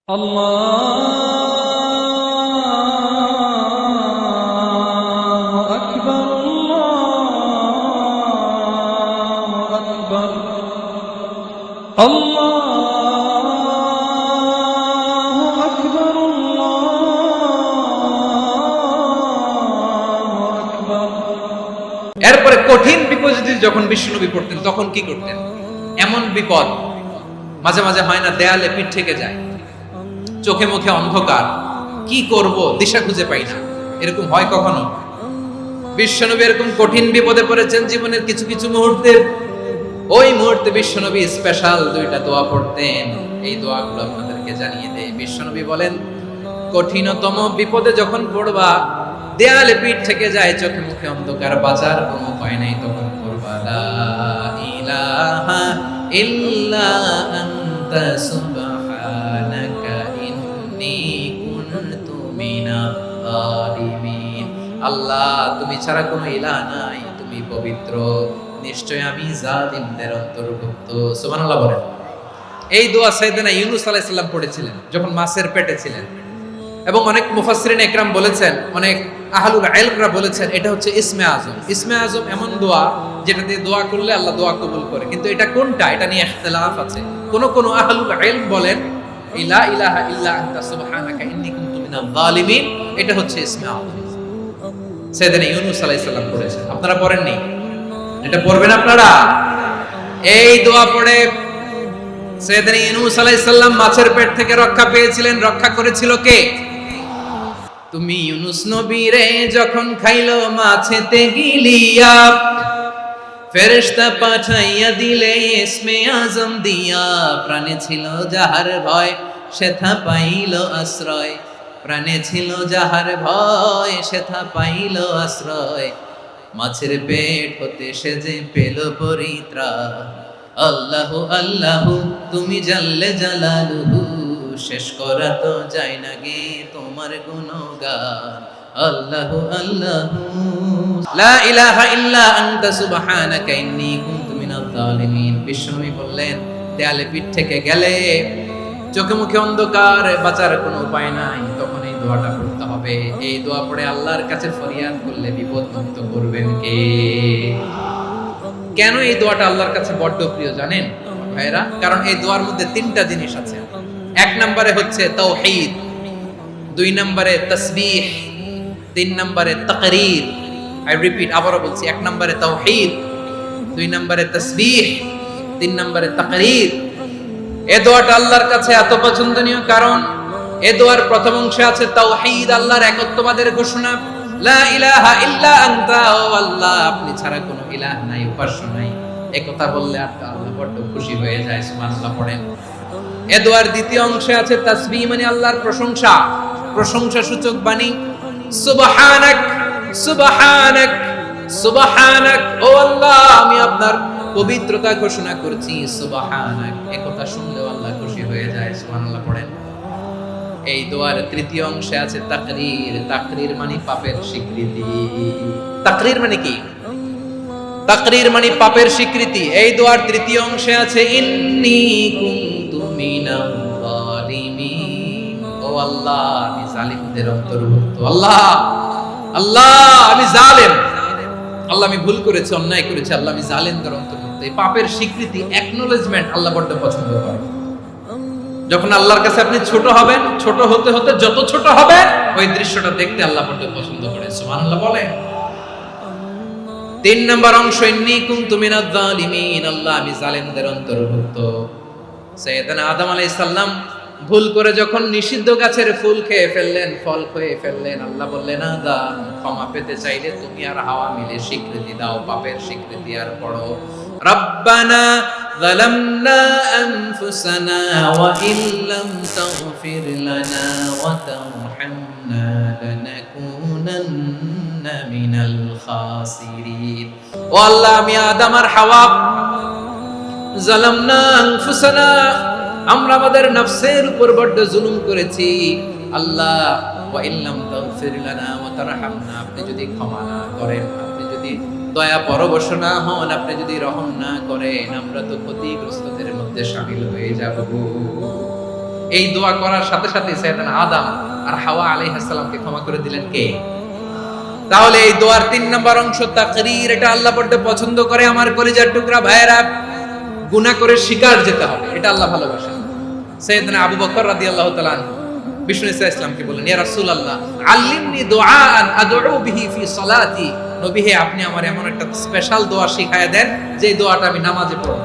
الله أكبر الله أكبر الله أكبر الله أكبر। এরপরে কঠিন বিপদে যখন বিশ্বনবী পড়তেন তখন কি করতেন? এমন বিপদ মাঝে মাঝে হয় না, দেয়ালে পিঠ থেকে যায়, চোখে মুখে অন্ধকার, কি করব দিশা খুঁজে পাই না, এরকম হয় কখনো? বিশ্বনবী এরকম কঠিন বিপদে পড়েছেন জীবনের কিছু কিছু মুহূর্তে। ওই মুহূর্তে বিশ্বনবী স্পেশাল দুইটা দোয়া পড়তেন। এই দোয়াগুলো আপনাদেরকে জানিয়ে দেয়। বিশ্বনবী বলেন, কঠিনতম বিপদে যখন পড়বা, দেয়ালে পিঠ থেকে যায়, চোখে মুখে অন্ধকার, বাঁচার কোনো উপায় নাই, তখন পড়বা লা ইলাহা ইল্লা আনতা সুবহানাকা ইন্নী কুনতু মিনাজ জালিমিন। আল্লাহ, তুমি ছাড়া কোনো ইলাহ নাই, তুমি পবিত্র, নিশ্চয় আমি জালিমদের অন্তর্ভুক্ত। সুবহানাল্লাহ বলেন। এই দোয়া সাইয়েদনা ইউনূস আলাইহিস সালাম পড়েছিলেন যখন মাছের পেটে ছিলেন। এবং অনেক মুফাসসিরিন একরাম বলেছেন, অনেক আহলুল ইলমরা বলেছেন, এটা হচ্ছে ইসমে আজম। ইসমে আজম এমন দোয়া যেটা দিয়ে দোয়া করলে আল্লাহ দোয়া কবুল করে। কিন্তু এটা কোনটা, এটা নিয়ে ইখতিলাফ আছে। কোন কোন আহলুল ইলম বলেন লা ইলাহা ইল্লা আনতা সুবহানাকা ইন্নী কুনতু মিনাজ জালিমিন, এটা হচ্ছে ইসমে আজম। সাইয়েদনা ইউনূস আলাইহিস সালাম পড়েছেন, আপনারা পড়েননি? এটা পড়বেন আপনারা। এই দোয়া পড়ে সাইয়েদনা ইউনূস আলাইহিস সালাম মাছের পেট থেকে রক্ষা পেয়েছিলেন। রক্ষা করেছিল কে? তুমি ইউনূস নবীরে যখন খাইলো মাছেতে গিলিয়া, ফেরেশতা পাঠাইয়া দিলে ইসমে আজম দিয়া, প্রাণে ছিল যাহার ভয় সেথা পাইল আশ্রয়, প্রাণে ছিল যাহার ভয় সেথা পাইল আশ্রয়, মাছের পেট হতে সে যে পেল পরিত্রাণ। আল্লাহু আল্লাহু তুমি জাল্লে জালালুহু, শেষ করা তো যায় না গে তোমার গুণগান। আল্লাহু আল্লাহু লা ইলাহা ইল্লা আনতা সুবহানাকা ইন্নী কুনতু মিনাজ জালিমিন। বিশ্বনবী বললেন, দেয়ালে পিঠ থেকে গেলে, চোখে মুখে অন্ধকার, বাঁচার কোনো উপায় নাই, তখন এই দোয়াটা পড়তে হবে। এই দোয়া পড়ে আল্লাহর কাছে ফরিয়াদ করলে বিপদ মুক্ত করবেন কে? কেন এই দোয়াটা আল্লাহর কাছে বড্ড প্রিয় জানেন ভাইরা? কারণ এই দোয়ার মধ্যে তিনটা জিনিস আছে। এক নম্বরে হচ্ছে তাওহীদ, দুই নম্বরে তাসবিহ, তিন নম্বরে তাকরীর। আই রিপিট, আবারও বলছি, এক নম্বরে তাওহীদ, দুই নম্বরে তাসবিহ, তিন নম্বরে তাকরীর। এই দোয়াটা আল্লাহর কাছে এত পছন্দনীয় কারণ এই দোয়ার প্রথম অংশে আছে তাওহীদ, আল্লাহর একত্ববাদের ঘোষণা। লা ইলাহা ইল্লা আনতা, ও আল্লাহ আপনি ছাড়া কোনো ইলাহ নাই, উপাস্য নাই, এই কথা বললে আল্লাহ বড় খুশি হয়ে যায়। সুবহানাল্লাহ পড়েন। এই দোয়ার দ্বিতীয় অংশে আছে তাসবিহ, মানে আল্লাহর প্রশংসা, প্রশংসা সূচক বাণী। সুবহানাক সুবহানাক সুবহানাক, ও আল্লাহ আমি আপনার পবিত্রতা ঘোষণা করছি। সুবহানাক, এই কথা শুনলেও আল্লাহ খুশি হয়ে যায়। সুবহানাল্লাহ পড়েন। এই দোয়ার তৃতীয় অংশে আছে তাকরীর, তাকরীর মানে পাপের স্বীকৃতি। তাকরীর মানে কি? তাকরীর মানে পাপের স্বীকৃতি। এই দোয়ার তৃতীয় অংশে আছে ইন্নী কুনতু মিনাজ জালিমিন, ও আল্লাহ আমি জালিমদের অন্তর্ভুক্ত। আল্লাহ আল্লাহ আমি জালেম, আল্লাহ আমি ভুল করেছি, অন্যায় করেছি, আল্লাহ আমি জালেমদের অন্তর্ভুক্ত। এই পাপের স্বীকৃতি, অ্যাকনোলেজমেন্ট আল্লাহ বড় পছন্দ করে। যখন আল্লাহর কাছে আপনি ছোট হবেন, ছোট হতে হতে যত ছোট হবেন, ওই দৃশ্যটা দেখতে আল্লাহ বড় পছন্দ করে। সুবহানাল্লাহ বলে। তিন নম্বর অংশ ইন্নী কুনতু মিনাজ জালিমিন, আল্লাহ আমি জালেমদের অন্তর্ভুক্ত। সাইয়েদনা আদম আলাইহিস সালাম ভুল করে যখন নিষিদ্ধ গাছের ফুল খেয়ে ফেললেন, ফল খেয়ে ফেললেন, আল্লাহ বললেন, আদম ক্ষমা পেতে চাইলে তুমি আর হাওয়া মিলে স্বীকৃতি দাও, পাপের স্বীকৃতি আর পড়ো, রব্বানা যালামনা আনফুসানা ওয়া ইল্লাম তাগফির লানা ওয়া তারহামনা লানাকুনান্না মিনাল খাসিরিন। ও আল্লাহ আমি আদম আর হাওয়া যালামনা আনফুসানা, আমরা আমাদের নফসের উপর বড় জুলুম করেছি। আল্লাহ ওয়া ইল্লাম তাগফির লানা ওয়া তারহামনা, আপনি যদি ক্ষমা না করেন, আপনি যদি দয়া পরবশ না হন, আপনি যদি রহম না করেন, আমরা তো ক্ষতিগ্রস্তদের মধ্যে শামিল হয়ে যাব। এই দোয়া করার সাথে সাথে সাইয়েদনা আদম আর হাওয়া আলাইহিস সালামকে ক্ষমা করে দিলেন কে? তাহলে এই দোয়ার 3 নম্বর অংশ তাকরীর, এটা আল্লাহ বড় পছন্দ করে। আমার কলিজার টুকরা ভাইয়েরা, গুনাহ করে শিকার যেতে হবে, এটা আল্লাহ ভালোবাসেন। সাইয়েদনা আবু বকর রাদিয়াল্লাহু তাআলা বিষ্ণু ইসলামকে বললেন, ইয়া রাসূলুল্লাহ আল্লিমনি দুআআন আদউ বিহি ফি সালাতি। নবী হে, আপনি আমার এমন একটা স্পেশাল দোয়া শিখায়া দেন যে দোয়াটা আমি নামাজে পড়ব।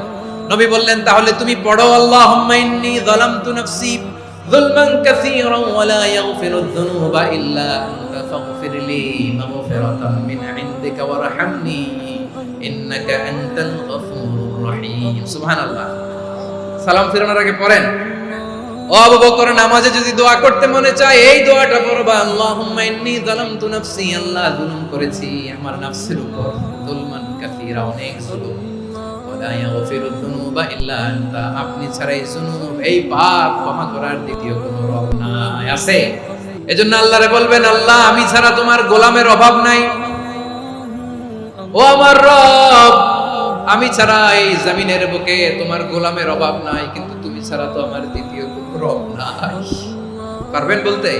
নবী বললেন, তাহলে তুমি পড়ো, আল্লাহুম্মা ইন্নী যালামতু নাফসি যুলমান কাসীরান ওয়া লা ইয়াগফিরুয যুনুবা ইল্লা আনতা ফাগফিরলি মাগফিরাতাম মিন ইনদিকা ওয়ারহামনি ইন্নাকা আনতাল গফুরুর রহিম। সুবহানাল্লাহ। সালাম ফিরানোর আগে পড়েন, ও আবু বকর, নামাজে যদি দোয়া করতে মনে চায় এই দোয়াটা পড়বা, আল্লাহুম্মা ইন্নী যালামতু নাফসি, আল্লাহ জুলুম করেছি আমার নফসের উপর, যুলমান কাসীরা, অনেক জুলুম, ওয়া লা ইয়াগফিরুয যুনুবা ইল্লা আনতা, আপনি ছাড়া এই জুনুব, এই পাপ ক্ষমা করার দ্বিতীয় কোনো রব নাই। আছে? এজন্য আল্লাহরে বলবেন, আল্লাহ আমি ছাড়া তোমার গোলামের অভাব নাই, ও আমার রব আমি ছাড়া এই জমিনের বুকে তোমার গোলামের অভাব নাই, কিন্তু তুমি ছাড়া তো আমার দ্বিতীয় কোনো রব নাই। পারবেন বলতে?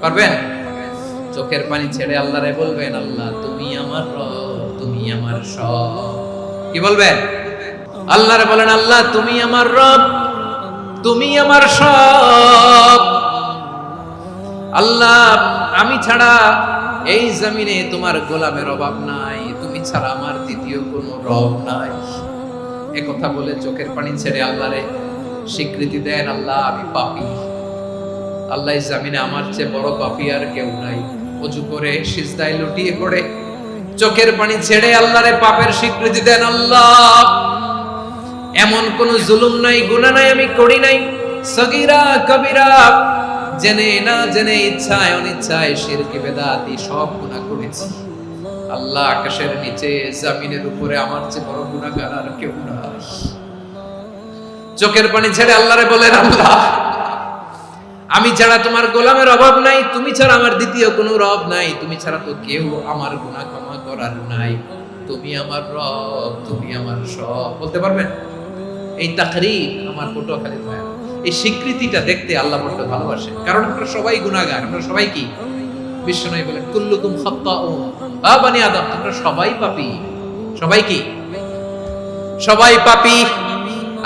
পারবেন? চোখের পানি ছেড়ে আল্লাহরে বলবেন, আল্লাহ তুমি আমার রব, তুমি আমার সব। কি বলবেন? আল্লাহরে বলেন, আল্লাহ তুমি আমার রব, তুমি আমার সব। আল্লাহ আমি ছাড়া এই জমিনে তোমার গোলামের অভাব নাই, তুমি ছাড়া আমার দ্বিতীয় কোনো রব নাই। একথা বলে চোখের পানি ছেড়ে আল্লাহরে স্বীকৃতি দেন, আল্লাহ আমি পাপী, আল্লাহ এই জমিনে আমার চেয়ে বড় পাপী আর কেউ নাই। ওযু করে সিজদায় লুটিয়ে পড়ে চোখের পানি ছেড়ে আল্লাহরে পাপের স্বীকৃতি দেন, আল্লাহ এমন কোন জুলুম নাই, গুনাহ নাই আমি করি নাই, সগীরা কবিরা, জেনে না জেনে, ইচ্ছায় অনিচ্ছায়, শিরকি বেদাতি সব গুনাহ করেছি। আল্লাহ আকাশের নিচে জমিনের উপরে আমার চেয়ে বড় গুনাহগার আর কেউ নাই। চোখের পানি ছেড়ে আল্লাহরে বলেন, আল্লাহ আমি ছাড়া তোমার গোলামের অভাব নাই, তুমি ছাড়া আমার দ্বিতীয় কোনো রব নাই, তুমি ছাড়া তো কেউ আমার গুনাহ ক্ষমা করার নাই, তুমি আমার রব, তুমি আমার সব। বলতে পারবেন? এই তাকরীর আমার পটুয়াখালীর ভাই, এই স্বীকৃতিটা দেখতে আল্লাহ বড় ভালোবাসে, কারণ আমরা সবাই গুনাহগার, আমরা সবাই কি? বিশ্বনবী বলেন, কুল্লুকুম খাত্তাউন, আ বনি আদম তোমরা সবাই পাপী। সবাই কি? সবাই পাপী।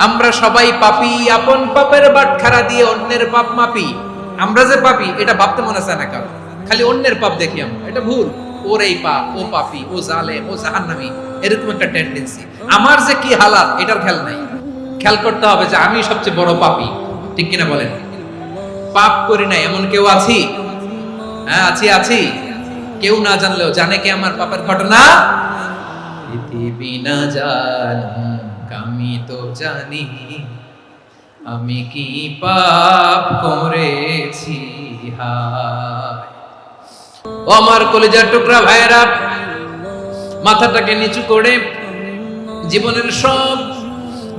আমরা সবাই পাপী, আপন পাপের বাটখারা দিয়ে অন্যের পাপ মাপি। আমরা যে পাপী এটা ভাবতে মনে চায় না কারণ, খালি অন্যের পাপ দেখি আমরা, এটা ভুল। ওর এই পাপ, ও পাপী, ও জালেম, ও জাহান্নামী, এরকম একটা টেন্ডেন্সি। আমার যে কি হালাত এটার খেয়াল নাই। খেয়াল করতে হবে যে আমি সবচেয়ে বড় পাপী, ঠিক কিনা বলেন? পাপ করি নাই এমন কেউ আছি? হ্যাঁ আছি, আছি। কেউ না জানলেও জানে কে আমার পাপের ঘটনা? পৃথিবী না জানুক আমি তো জানি আমি কি পাপ করেছি। হায় ও আমার কলিজার টুকরা ভাইরা, মাথাটাকে নিচু করে জীবনের সব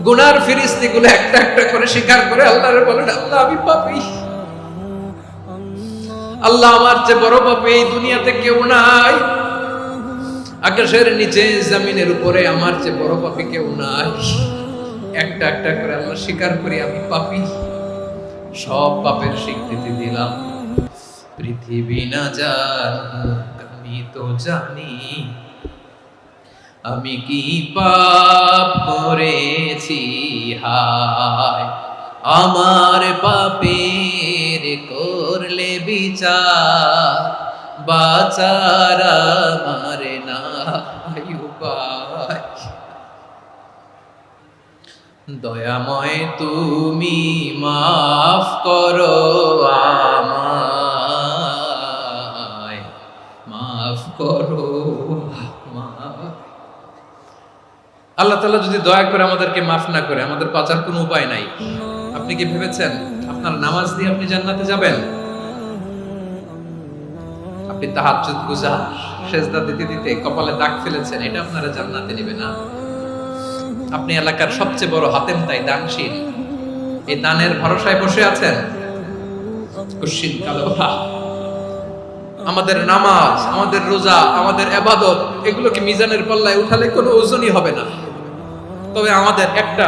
গুনার ফিরিস্তিগুলো একটা একটা করে স্বীকার করে আল্লাহরে বলেন, আল্লাহ আমি পাপী, আল্লাহ আমার চেয়ে বড় পাপী এই দুনিয়াতে কেউ নাই, আকাশের নিচে জমিনের উপরে আমার চেয়ে বড় পাপী কেউ নাই। একটা একটা করে আল্লাহ স্বীকার করি আমি পাপী, সব পাপের স্বীকৃতি দিলাম। পৃথিবী না জানুক আমি তো জানি আমি কি পাপ করেছি। হায় আমার পাপের করলে বিচার, বাঁচার আমার নাই উপায়। দয়াময় তুমি মাফ করো আমায়, মাফ করো আমায়। আল্লাহ তাআলা যদি দয়া করে আমাদেরকে মাফ না করে, আমাদের বাঁচার কোনো উপায় নাই। আপনি কি ভেবেছেন আপনার নামাজ দিয়ে আপনি জান্নাতে যাবেন? আপনি তাহাজ্জুদ গুজার, সেজদা দিতে দিতে কপালে দাগ ফেলেছেন, এটা আপনারা জান্নাতে নেবে না। আপনি এলাকার সবচেয়ে বড় হাতেম তাই দানশীল, এই দানের ভরসায় বসে আছেন, কুশিন কালো। আমাদের নামাজ, আমাদের রোজা, আমাদের ইবাদত, এগুলোকে মিজানের পাল্লায় উঠালে কোনো ওজনই হবে না। তবে আমাদের একটা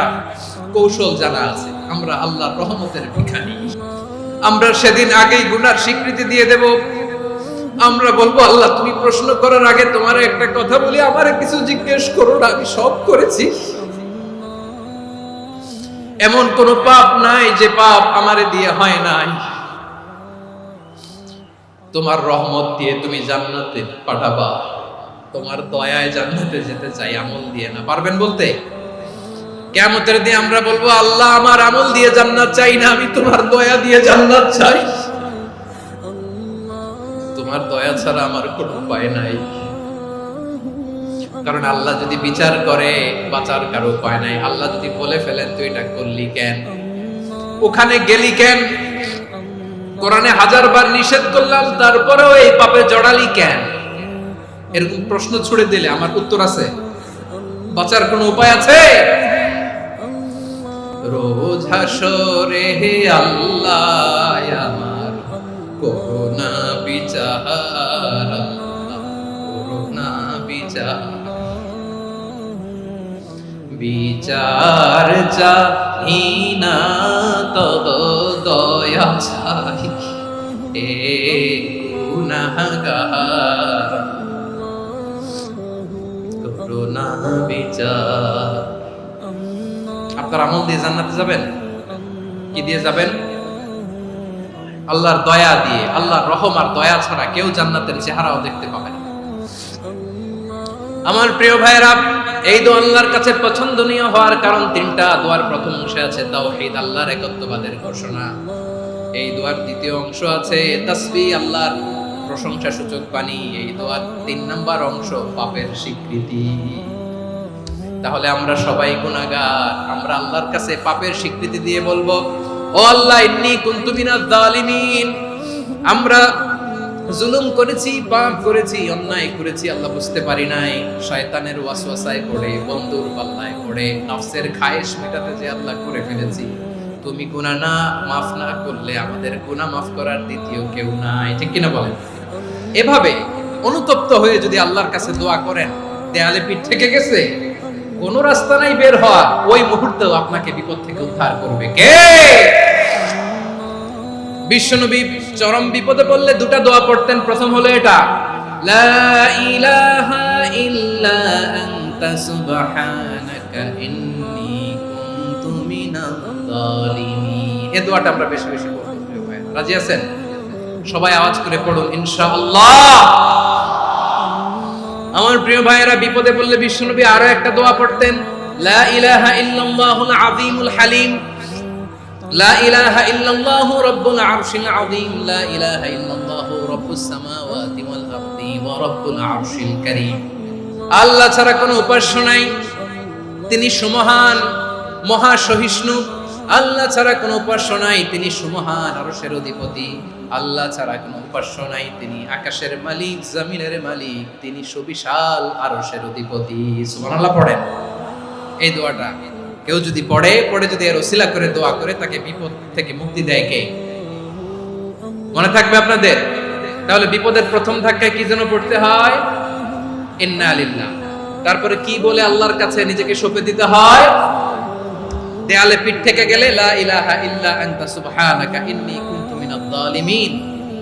কৌশল জানা আছে, আমরা আল্লাহর রহমতের ভিখারি। আমরা সেদিন আগেই গুনার স্বীকৃতি দিয়ে দেব। আমরা বলবো, আল্লাহ তুমি প্রশ্ন করার আগে তোমার একটা কথা বলি, আমারে কিছু জিজ্ঞেস করো না, আমি সব করেছি। এমন কোন পাপ নাই যে পাপ আমারে দিয়ে হয় নাই। তোমার রহমত দিয়ে তুমি জান্নাতে পাঠাবা, তোমার দয়ায় জান্নাতে যেতে চাই, আমল দিয়ে না। পারবেন বলতে? কিয়ামতের দিন আমরা বলবো, আল্লাহ আমার আমল দিয়ে জান্নাত চাই না, আমি তোমার দয়া দিয়ে জান্নাত চাই। তোমার দয়া ছাড়া আমার কোনো উপায় নাই। কারণ আল্লাহ যদি বিচার করে বাঁচার কারো উপায় নাই। আল্লাহ যদি বলে ফেলেন তুই এটা করলি কেন, ওখানে গেলি কেন, কোরআনে 1000 বার নিষেধ করলাম তারপরেও এই পাপে জড়ালি কেন, এরকম প্রশ্ন ছুড়ে দিলে আমার উত্তর আছে? বাঁচার কোনো উপায় আছে? রোজ হাসরে হে আল্লাহ আমার করুণা বিচার, করুণা বিচার, বিচার চাহি না তব দয়া চাই এ গুনাহগার, করুণা বিচার। আপনার আমল দিয়ে জান্নাতে যাবেন? কি দিয়ে যাবেন? আল্লাহর দয়া দিয়ে। আল্লাহর রহম আর দয়া ছাড়া কেউ জান্নাতের চেহারাও দেখতে পাবে না। আমার প্রিয় ভাইরা, এই দোয়া আল্লাহর কাছে পছন্দনীয় হওয়ার কারণ তিনটা। দোয়ার প্রথম অংশে আছে তাওহীদ, আল্লাহর একত্ববাদের ঘোষণা। এই দোয়ার দ্বিতীয় অংশ আছে তাসবিহ, আল্লাহর প্রশংসা সূচক বাণী। এই দোয়ার 3 নাম্বার অংশ পাপের স্বীকৃতি। তাহলে আমরা সবাই গুনাহগার। আমরা আল্লাহর কাছে পাপের স্বীকৃতি দিয়ে বলবো, ও আল্লাহ ইন্নী কুনতু মিনাজ জালিমিন, আমরা জুলুম করেছি, পাপ করেছি, অন্যায় করেছি, আল্লাহ বুঝতে পারি নাই, শয়তানের ওয়াসওয়াসায় পড়ে, বন্ধুর পাল্লায় পড়ে, নফসের খায়েশ মেটাতে যে আল্লাহ করে ফেলেছি। তুমি গুনাহ না মাফ না করলে আমাদের গুনাহ মাফ করার দ্বিতীয় কেউ নাই। ঠিক কিনা বলেন? এভাবে অনুতপ্ত হয়ে যদি আল্লাহর কাছে দোয়া করেন, দেয়ালে পিঠ থেকে গেছে, কোন রাস্তা নাই বের হওয়ার, ওই মুহূর্তেও আপনাকে বিপদ থেকে উদ্ধার করবে কে? বিশ্বনবী চরম বিপদে পড়লে দুটা দোয়া পড়তেন। প্রথম হলো এটা, লা ইলাহা ইল্লা আনতা সুবহানাকা ইন্নী কুনতু মিনাজ জালিমিন। এই দোয়াটা আমরা বেশি বেশি পড়ব। রাজি আছেন? সবাই আওয়াজ করে পড়ুন ইনশাআল্লাহ। আমার প্রিয় ভাইয়েরা, বিপদে পড়লে বিশ্বনবী আরো একটা দোয়া পড়তেন, লা ইলাহা ইল্লাল্লাহুল আযীমুল হালিম, লা ইলাহা ইল্লাল্লাহু রাব্বুল আরশিল আযীম, লা ইলাহা ইল্লাল্লাহু রাব্বুস সামাওয়াতি ওয়াল আরদি ওয়া রাব্বুল আরশিল কারীম। আল্লাহ ছাড়া কোনো উপাস্য নাই, তিনি সুমহান, মহা সহিষ্ণু। আল্লাহ ছাড়া কোনো উপাস্য নাই, তিনি সুমহান, আরশের অধিপতি। আল্লাহ ছাড়া কোনো উপাস্য নাই, তিনি আকাশের মালিক, জমিনের মালিক, তিনি সুবিশাল, আরশের অধিপতি। সুবহানাল্লাহ পড়েন। এই দোয়াটা কেউ যদি পড়ে যদি এর ওসিলা করে দোয়া করে, তাকে বিপদ থেকে মুক্তি দেয় কে? মনে থাকবে আপনাদের? তাহলে বিপদের প্রথম ধাক্কায় কি যেন পড়তে হয়? ইন্না লিল্লাহ। তারপরে কি বলে আল্লাহর কাছে নিজেকে সঁপে দিতে হয়? দেয়ালে পিঠ থেকে গেলে লা ইলাহা ইল্লা আনতা সুবহানাকা ইন্নী কুনতু মিনাজ জালিমিন।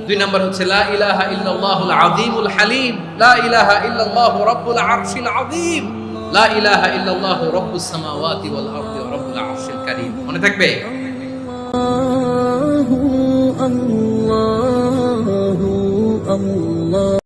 2 নাম্বার হচ্ছে লা ইলাহা ইল্লাল্লাহুল আযীমুল হালিম, লা ইলাহা ইল্লাল্লাহু রাব্বুল আরশিল আযীম, লা ইলাহা ইল্লাল্লাহু রাব্বুস সামাওয়াতি ওয়াল আরদি ওয়া রাব্বুল আরশিল কারীম। মনে থাকবে? আল্লাহু আল্লাহু আল্লাহ।